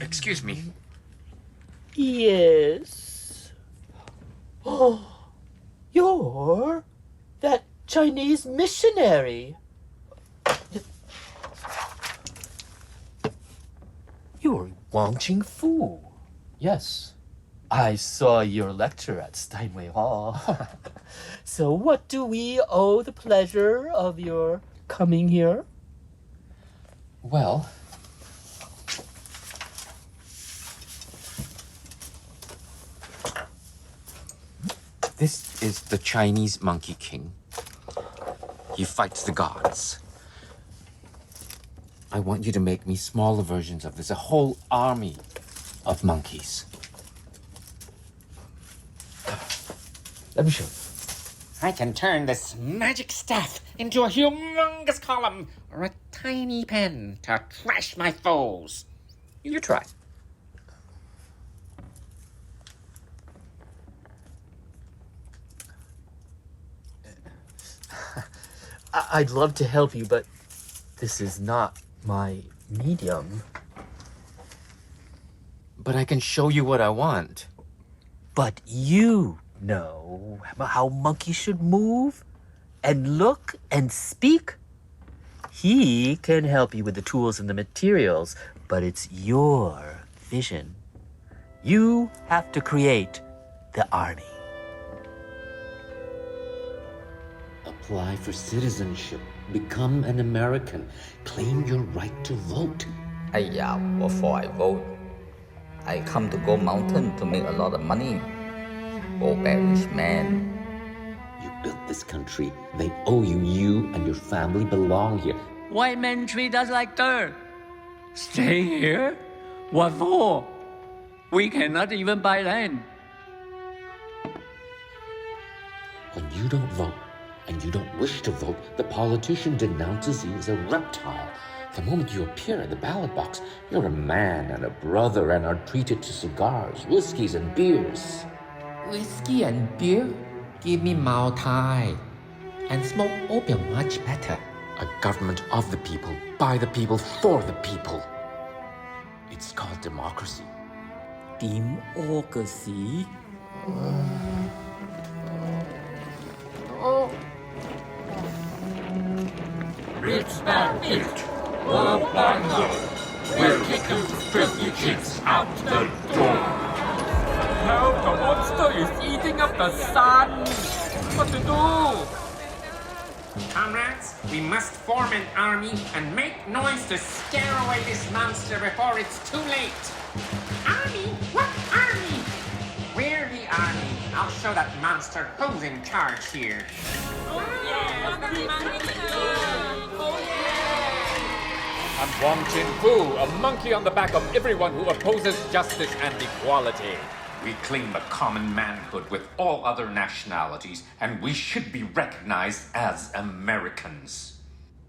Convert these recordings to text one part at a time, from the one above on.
Excuse me. Yes. Oh, you're that Chinese missionary. You're Wong Chin Foo. Yes. I saw your lecture at Steinway Hall. So what do we owe the pleasure of your coming here? Well, this is the Chinese Monkey King. He fights the gods. I want you to make me smaller versions of this, a whole army of monkeys. Let me show you. I can turn this magic staff into a humongous column or a tiny pen to crush my foes. You try. I'd love to help you, but this is not my medium. But I can show you what I want. But you know how monkeys should move and look and speak. He can help you with the tools and the materials, but it's your vision. You have to create the army. Apply for citizenship. Become an American. Claim your right to vote. Before I vote, I come to Gold Mountain to make a lot of money. Oh, bad rich man. You built this country. They owe you. You and your family belong here. White men treat us like dirt. Stay here? What for? We cannot even buy land. When you don't vote, and you don't wish to vote, the politician denounces you as a reptile. The moment you appear at the ballot box, you're a man and a brother and are treated to cigars, whiskeys, and beers. Whiskey and beer? Give me Mao Tai. And smoke opium much better. A government of the people, by the people, for the people. It's called democracy. Democracy? Rich man rich, poor man poor. We'll kick those refugees out the door. Help, the monster is eating up the sun. What to do? Comrades, we must form an army and make noise to scare away this monster before it's too late. Army? What army? We're the army. I'll show that monster who's in charge here. I'm Wong Chin Foo, a monkey on the back of everyone who opposes justice and equality. We claim a common manhood with all other nationalities, and we should be recognized as Americans.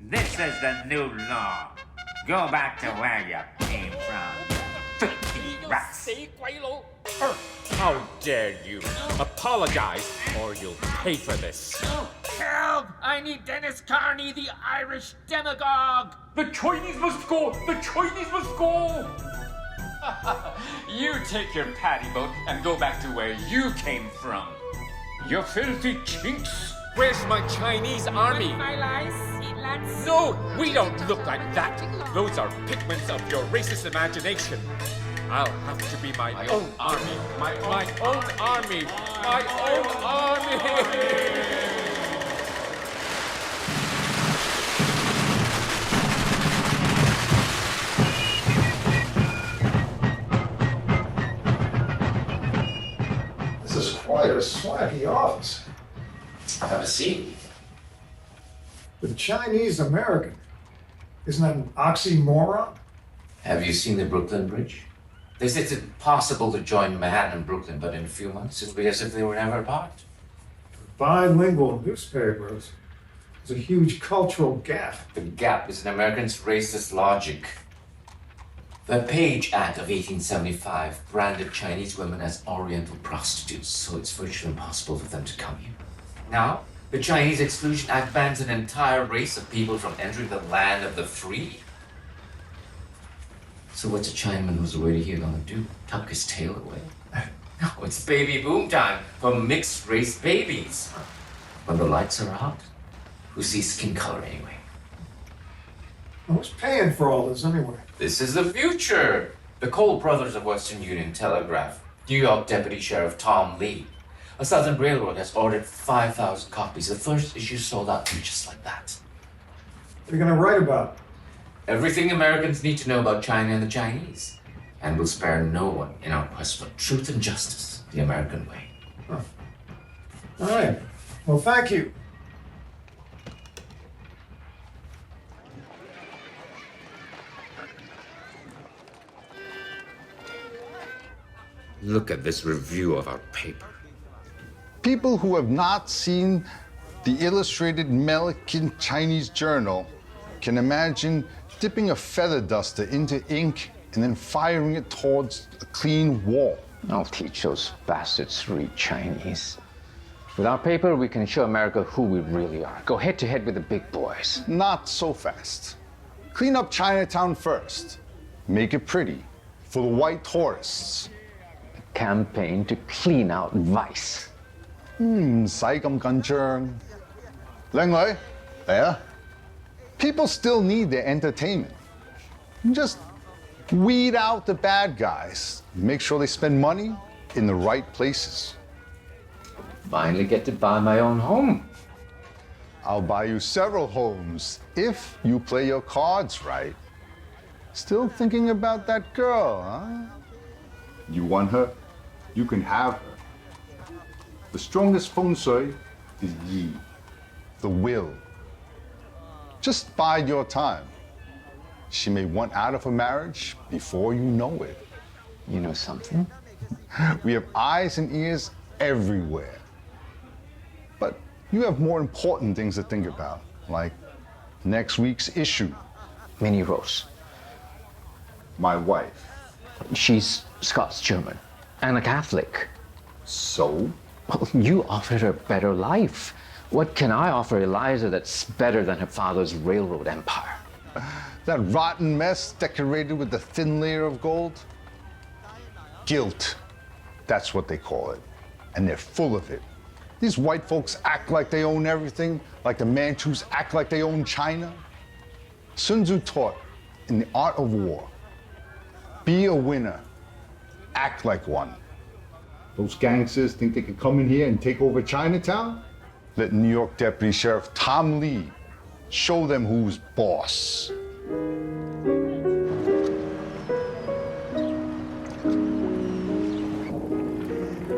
This is the new law. Go back to where you came from. Filthy rats! How dare you? Apologize, or you'll pay for this. Help! I need Dennis Carney, the Irish demagogue. The Chinese must go! The Chinese must go! You take your paddy boat and go back to where you came from. You filthy chinks! Where's my Chinese army? No, we don't look like that. Those are pigments of your racist imagination. I'll have to be my own army. My own army. My own army. This is quite a swaggy office. Have a seat. The Chinese American. Isn't that an oxymoron? Have you seen the Brooklyn Bridge? They say it's possible to join Manhattan and Brooklyn, but in a few months it'll be as if they were never apart. bilingual newspapers. There's a huge cultural gap. The gap is an American's racist logic. The Page Act of 1875 branded Chinese women as Oriental prostitutes, so it's virtually impossible for them to come here. Now, the Chinese Exclusion Act bans an entire race of people from entering the land of the free. So what's a Chinaman who's already here gonna do? Tuck his tail away? No, it's baby boom time for mixed race babies. When the lights are out, who sees skin color anyway? Who's paying for all this anyway? This is the future. The Cole brothers of Western Union telegraph. New York Deputy Sheriff Tom Lee. A Southern Railroad has ordered 5,000 copies. The first issue sold out just like that. What are you gonna write about? Everything Americans need to know about China and the Chinese. And we'll spare no one in our quest for truth and justice, the American way. Huh. All right. Well, thank you. Look at this review of our paper. People who have not seen the Illustrated American Chinese Journal can imagine dipping a feather duster into ink and then firing it towards a clean wall. I'll teach those bastards to read Chinese. With our paper, we can show America who we really are. Go head to head with the big boys. Not so fast. Clean up Chinatown first. Make it pretty for the white tourists. Campaign to clean out vice. 唔使咁緊張。靚女，嚟啊！ People still need their entertainment. Just weed out the bad guys. Make sure they spend money in the right places. Finally get to buy my own home. I'll buy you several homes if you play your cards right. Still thinking about that girl, huh? You want her? You can have her. The strongest feng shui is yi, the will. Just bide your time. She may want out of a marriage before you know it. You know something? We have eyes and ears everywhere. But you have more important things to think about, like next week's issue. Minnie Rose. My wife. She's Scots-German and a Catholic. So? Well, you offered her a better life. What can I offer Eliza that's better than her father's railroad empire? That rotten mess decorated with a thin layer of gold? Guilt. That's what they call it. And they're full of it. These white folks act like they own everything, like the Manchus act like they own China. Sun Tzu taught in The Art of War, be a winner, act like one. Those gangsters think they can come in here and take over Chinatown? Let New York Deputy Sheriff Tom Lee show them who's boss.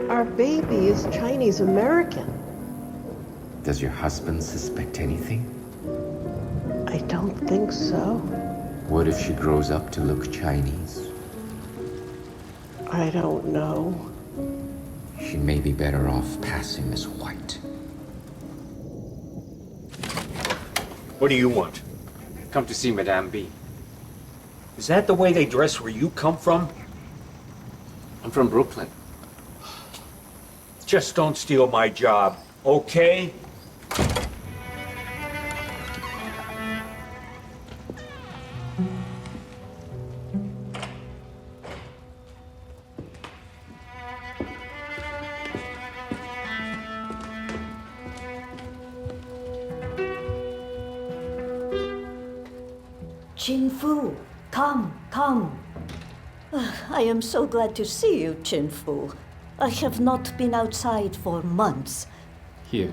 Our baby is Chinese American. Does your husband suspect anything? I don't think so. What if she grows up to look Chinese? I don't know. She may be better off passing as white. What do you want? Come to see Madame B. Is that the way they dress where you come from? I'm from Brooklyn. Just don't steal my job, okay? Chin Foo, come. I am so glad to see you, Chin Foo. I have not been outside for months. Here.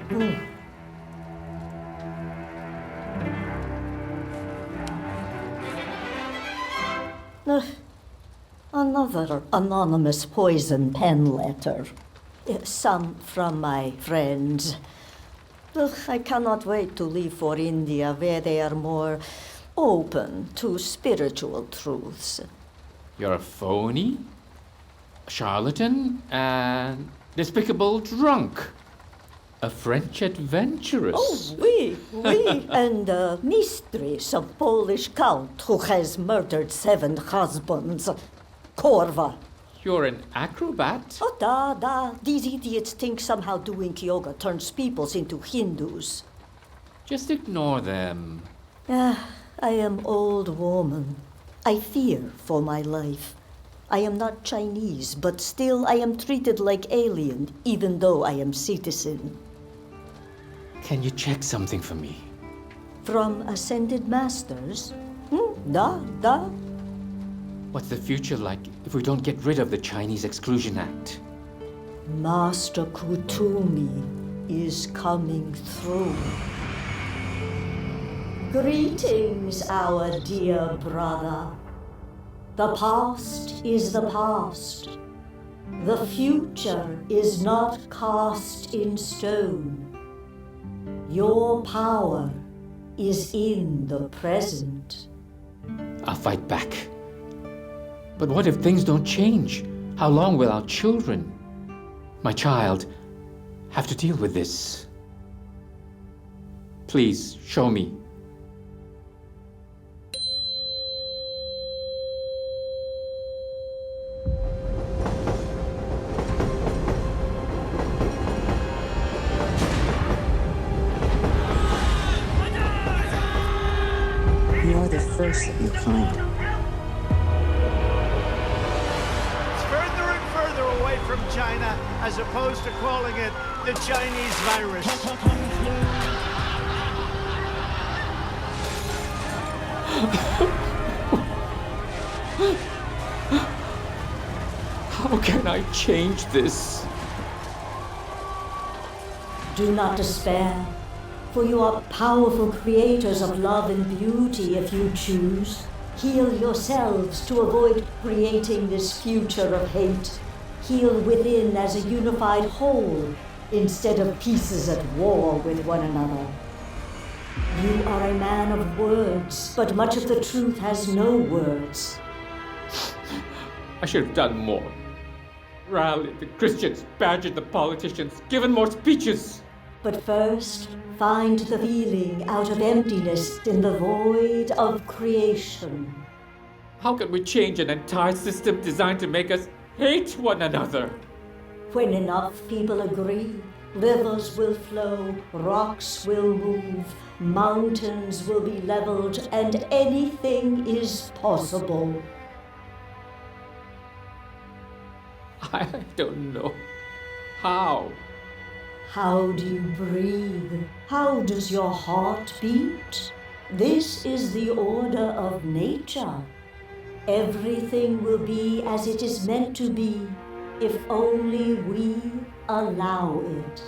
Another anonymous poison pen letter. Some from my friends. I cannot wait to leave for India, where they are more open to spiritual truths. You're a phony, a charlatan, and despicable drunk. A French adventuress. Oh, oui. And a mistress of Polish count who has murdered 7 husbands. Korva. You're an acrobat? Oh, da. These idiots think somehow doing yoga turns peoples into Hindus. Just ignore them. I am old woman. I fear for my life. I am not Chinese, but still I am treated like alien, even though I am citizen. Can you check something for me? From ascended masters? Da. What's the future like if we don't get rid of the Chinese Exclusion Act? Master Kutumi is coming through. Greetings, our dear brother. The past is the past. The future is not cast in stone. Your power is in the present. I'll fight back. But what if things don't change? How long will our children, my child, have to deal with this? Please, show me. You are the first of your kind. Further and further away from China, as opposed to calling it the Chinese virus. How can I change this? Do not despair, for you are powerful creators of love and beauty if you choose. Heal yourselves to avoid creating this future of hate. Heal within as a unified whole, instead of pieces at war with one another. You are a man of words, but much of the truth has no words. I should have done more. Rallied the Christians, badgered the politicians, given more speeches. But first, find the feeling out of emptiness in the void of creation. How can we change an entire system designed to make us hate one another? When enough people agree, rivers will flow, rocks will move, mountains will be leveled, and anything is possible. I don't know. How? How do you breathe? How does your heart beat? This is the order of nature. Everything will be as it is meant to be, if only we allow it.